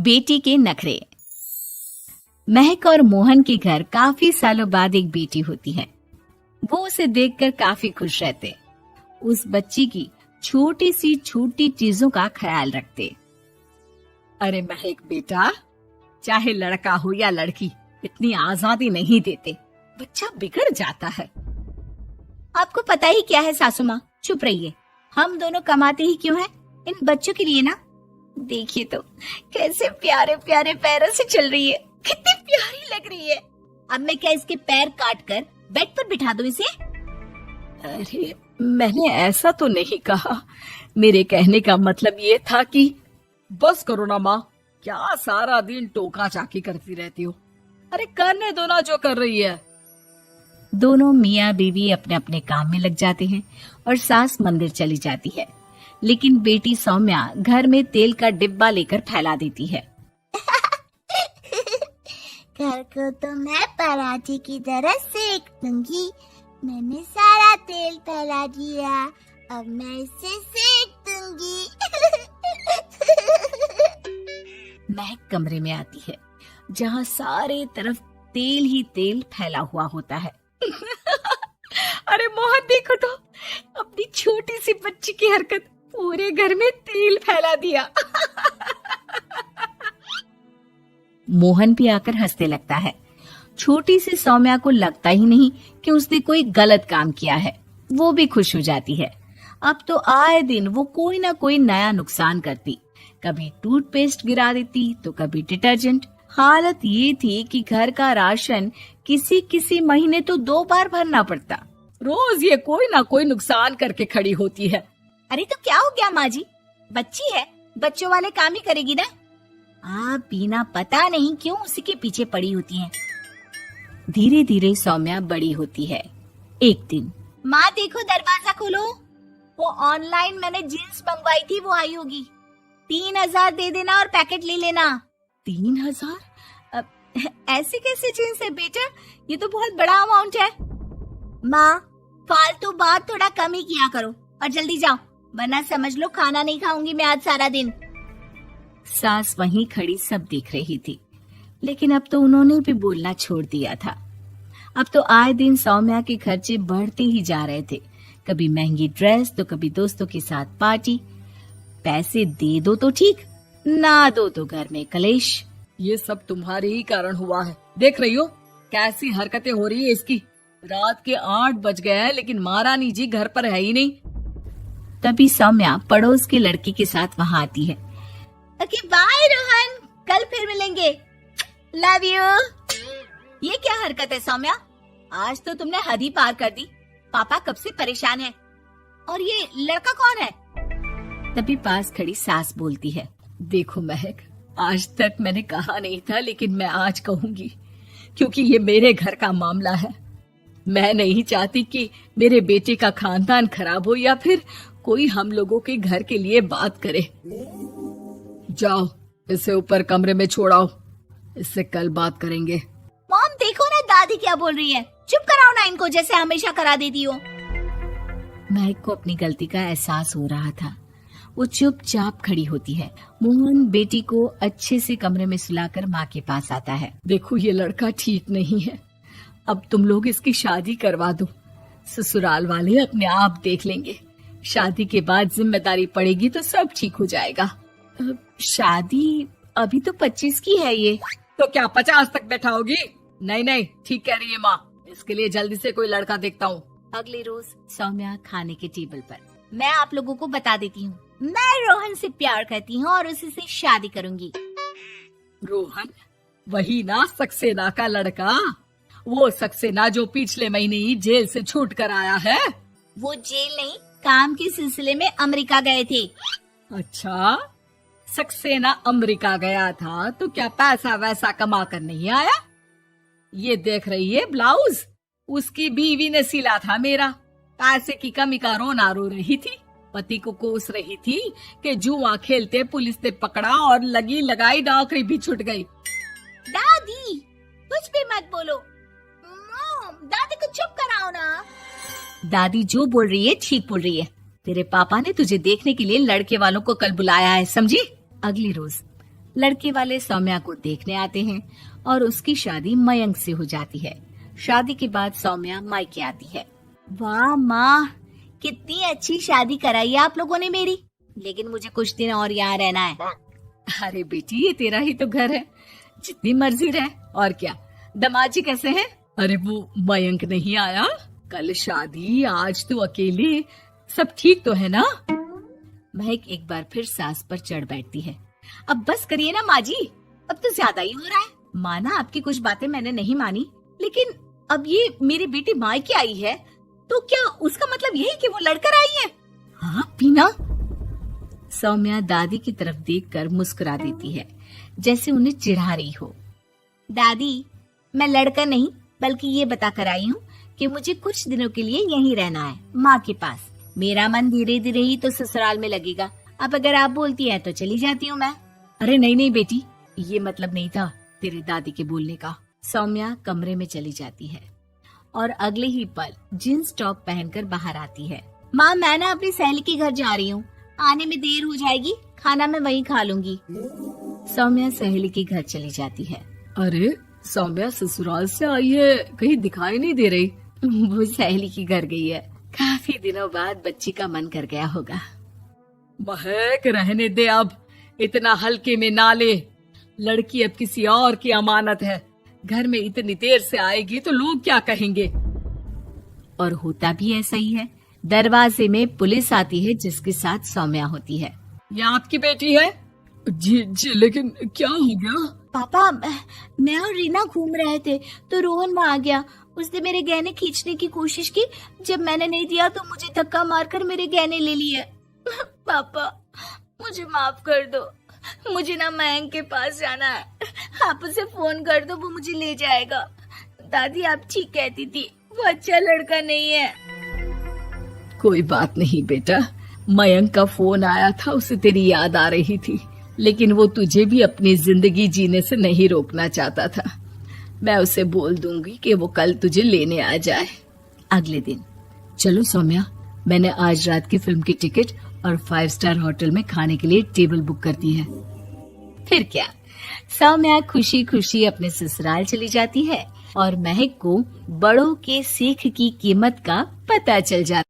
बेटी के नखरे। महक और मोहन के घर काफी सालों बाद एक बेटी होती है। वो उसे देखकर काफी खुश रहते, उस बच्ची की छोटी सी छोटी चीजों का ख्याल रखते। अरे महक बेटा, चाहे लड़का हो या लड़की, इतनी आजादी नहीं देते, बच्चा बिगड़ जाता है। आपको पता ही क्या है सासू माँ, चुप रहिए। हम दोनों कमाते ही क्यों हैं? इन बच्चों के लिए ना। देखिए तो कैसे प्यारे प्यारे पैरों से चल रही है, कितनी प्यारी लग रही है। अब मैं क्या इसके पैर काट कर बेड पर बिठा दूं इसे? अरे मैंने ऐसा तो नहीं कहा, मेरे कहने का मतलब ये था कि बस करो ना माँ, क्या सारा दिन टोका चाकी करती रहती हो। अरे करने दो ना जो कर रही है। दोनों मियाँ बीवी अपने अपने काम में लग जाते हैं और सास मंदिर चली जाती है, लेकिन बेटी सौम्या घर में तेल का डिब्बा लेकर फैला देती है। घर को तो मैं पराठे की तरह सेक दूंगी। मैंने सारा तेल फैला दिया, अब मैं इसे सेक दूंगी। महक कमरे में आती है जहाँ सारे तरफ तेल ही तेल फैला हुआ होता है। अरे मोहन देखो तो, अपनी छोटी सी बच्ची की हरकत, पूरे घर में तेल फैला दिया। मोहन भी आकर हंसने लगता है। छोटी सी सौम्या को लगता ही नहीं कि उसने कोई गलत काम किया है, वो भी खुश हो जाती है। अब तो आए दिन वो कोई ना कोई नया नुकसान करती, कभी टूथपेस्ट गिरा देती तो कभी डिटर्जेंट। हालत ये थी कि घर का राशन किसी किसी महीने तो 2 बार भरना पड़ता। रोज ये कोई ना कोई नुकसान करके खड़ी होती है। अरे तो क्या हो गया माँ जी, बच्ची है, बच्चों वाले काम ही करेगी ना। आप बिना पता नहीं क्यों उसी के पीछे पड़ी होती हैं। धीरे धीरे सौम्या बड़ी होती है। एक दिन, माँ देखो दरवाजा खोलो, वो ऑनलाइन मैंने जीन्स मंगवाई थी, वो आई होगी। 3,000 दे देना और पैकेट ले लेना। 3,000? ऐसी कैसी जीन्स है बेटा, ये तो बहुत बड़ा अमाउंट है। माँ फालतू बात थोड़ा कम ही किया करो और जल्दी जाओ, वरना समझ लो खाना नहीं खाऊंगी मैं आज सारा दिन। सास वहीं खड़ी सब देख रही थी, लेकिन अब तो उन्होंने भी बोलना छोड़ दिया था। अब तो आए दिन सौम्या के खर्चे बढ़ते ही जा रहे थे, कभी महंगी ड्रेस तो कभी दोस्तों के साथ पार्टी। पैसे दे दो तो ठीक, ना दो तो घर में कलेश। ये सब तुम्हारे ही कारण हुआ है। देख रही हो कैसी हरकतें हो रही है इसकी। रात के 8 बज गए हैं, लेकिन महारानी जी घर पर है ही नहीं। तभी सौम्या पड़ोस के लड़की के साथ वहाँ आती है। ओके बाय रोहन, कल फिर मिलेंगे, लव यू। ये क्या हरकत है सौम्या, आज तो तुमने हद ही पार कर दी। पापा कब से परेशान है, और ये लड़का कौन है? तभी पास खड़ी सास बोलती है, देखो महक, आज तक मैंने कहा नहीं था, लेकिन मैं आज कहूंगी, क्योंकि ये मेरे घर का मामला है। मैं नहीं चाहती कि मेरे बेटे का खानदान खराब हो या फिर कोई हम लोगों के घर के लिए बात करे। जाओ इसे ऊपर कमरे में छोड़ाओ, इससे कल बात करेंगे। मॉम देखो ना दादी क्या बोल रही है, चुप कराओ ना इनको, जैसे हमेशा करा देती हो। महक को अपनी गलती का एहसास हो रहा था, वो चुपचाप खड़ी होती है। मोहन बेटी को अच्छे से कमरे में सुलाकर माँ के पास आता है। देखो ये लड़का ठीक नहीं है, अब तुम लोग इसकी शादी करवा दो, ससुराल वाले अपने आप देख लेंगे। शादी के बाद जिम्मेदारी पड़ेगी तो सब ठीक हो जाएगा। शादी अभी तो 25 की है ये। तो क्या 50 तक बैठाओगी? नहीं नहीं, ठीक कह रही है माँ, इसके लिए जल्दी से कोई लड़का देखता हूँ। अगले रोज सौम्या खाने के टेबल पर, मैं आप लोगों को बता देती हूँ, मैं रोहन से प्यार करती हूँ और उसी से शादी करूंगी। रोहन? वही ना सक्सेना का लड़का, वो सक्सेना जो पिछले महीने ही जेल से छूट कर आया है। वो जेल नहीं, काम के सिलसिले में अमेरिका गए थे। अच्छा, सक्सेना अमेरिका गया था तो क्या पैसा वैसा कमा कर नहीं आया? ये देख रही है ब्लाउज, उसकी बीवी ने सिला था मेरा। पैसे की कमी का रोना रो रही थी, पति को कोस रही थी कि जुआ खेलते पुलिस ने पकड़ा और लगी लगाई नौकरी भी छूट गई। दादी कुछ भी मत बोलो, दादी को चुप कराओ ना। दादी जो बोल रही है ठीक बोल रही है, तेरे पापा ने तुझे देखने के लिए लड़के वालों को कल बुलाया है, समझी? अगली रोज लड़के वाले सौम्या को देखने आते हैं और उसकी शादी मयंक से हो जाती है। शादी के बाद सौम्या मायके आती है। वाह माँ, कितनी अच्छी शादी कराई है आप लोगों ने मेरी। लेकिन मुझे कुछ दिन और यहाँ रहना है। अरे बेटी, ये तेरा ही तो घर है, जितनी मर्जी रह। और क्या, दमाजी कैसे है? अरे वो मयंक नहीं आया, कल शादी, आज तू अकेले, सब ठीक तो है ना? महक एक बार फिर सास पर चढ़ बैठती है। अब बस करिए ना माँ जी, अब तो ज्यादा ही हो रहा है। माना आपकी कुछ बातें मैंने नहीं मानी, लेकिन अब ये मेरी बेटी मायके आई है तो क्या उसका मतलब यही कि वो लड़कर आई है? हाँ पीना। सौम्या दादी की तरफ देखकर मुस्कुरा देती है, जैसे उन्हें चिढ़ा रही हो। दादी, मैं लड़का नहीं बल्कि ये बता कर आई हूँ कि मुझे कुछ दिनों के लिए यहीं रहना है, माँ के पास। मेरा मन धीरे धीरे ही तो ससुराल में लगेगा। अब अगर आप बोलती हैं तो चली जाती हूँ मैं। अरे नहीं नहीं बेटी, ये मतलब नहीं था तेरे दादी के बोलने का। सौम्या कमरे में चली जाती है और अगले ही पल जींस टॉप पहनकर बाहर आती है। माँ, मैं ना अपनी सहेली के घर जा रही हूँ, आने में देर हो जाएगी, खाना मैं वहीं खा लूंगी। सौम्या सहेली के घर चली जाती है। अरे सौम्या ससुराल से आई है, कहीं दिखाई नहीं दे रही। वो सहेली के घर गई है, काफी दिनों बाद बच्ची का मन कर गया होगा। महक रहने दे, अब इतना हल्के में ना ले। लड़की अब किसी और की अमानत है, घर में इतनी देर से आएगी तो लोग क्या कहेंगे। और होता भी ऐसा ही है। दरवाजे में पुलिस आती है जिसके साथ सौम्या होती है। ये आपकी बेटी है? जी लेकिन क्या हो गया? पापा, मैं और रीना घूम रहे थे तो रोहन वहाँ आ गया। उसने मेरे गहने खींचने की कोशिश की, जब मैंने नहीं दिया तो मुझे धक्का मारकर मेरे गहने ले लिए। पापा, मुझे माफ कर दो, मुझे ना मयंक के पास जाना है। आप उसे फोन कर दो, वो मुझे ले जाएगा। दादी आप ठीक कहती थी, वो अच्छा लड़का नहीं है। कोई बात नहीं बेटा, मयंक का फोन आया था, उसे तेरी याद आ रही थी, लेकिन वो तुझे भी अपनी जिंदगी जीने से नहीं रोकना चाहता था। मैं उसे बोल दूंगी कि वो कल तुझे लेने आ जाए। अगले दिन, चलो सौम्या, मैंने आज रात की फिल्म की टिकट और 5 स्टार होटल में खाने के लिए टेबल बुक कर दी है। फिर क्या, सौम्या खुशी खुशी अपने ससुराल चली जाती है और महक को बड़ों के सीख की कीमत का पता चल जाता